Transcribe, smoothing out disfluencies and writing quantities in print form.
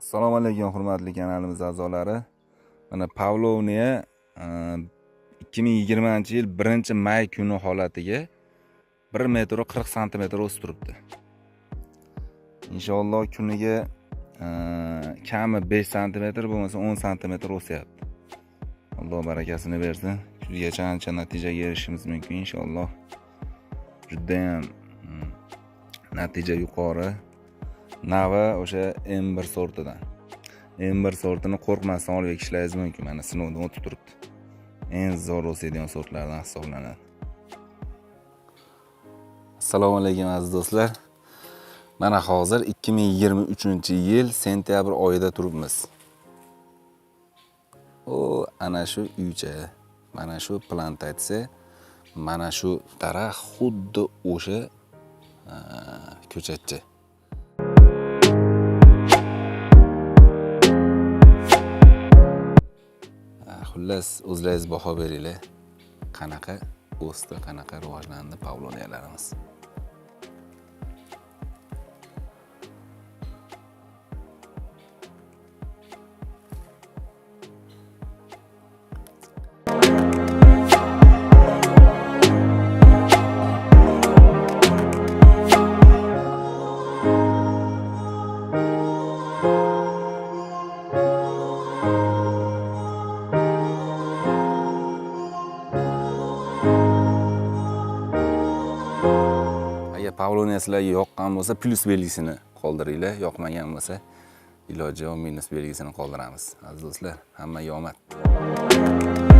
Assalomu alaykum hurmatli kanalimiz a'zolari. Mana Pavlovniya 2020-yil 1-may kuni holatiga 1 metr 40 sm o'sib turibdi. Inshaalloh kuniga kami 5 sm bo'lmasa 10 sm o'syapti. Alloh barakasini bersin. Shungacha ancha natijaga erishishimiz mumkin inshaalloh. Juda ham natija yuqori. Navi o'sha M1 sortidan. M1 sortini qo'rqmasdan olib ekishlaringiz mumkin. Mana sinovdan o'tib turibdi. Eng zo'r o'sadigan sortlardan hisoblanadi. Assalomu alaykum aziz do'stlar. Mana hozir 2023-yil sentyabr oyida turibmiz. Ana shu uycha, mana shu plantatsiya, mana shu daraxt xuddi o'sha ko'chatchi. Xullas, o'zlaringiz baho beringlar. Qanaqa o'sdi, qanaqa rivojlandi Pavlovniyalarimiz. Pavlovniya sizlarga yoqqan bo'lsa plus belgisini qoldiringlar, yoqmagan bo'lsa iloji yo'q minus belgisini qoldiramiz. Aziz do'stlar, hammaga omad.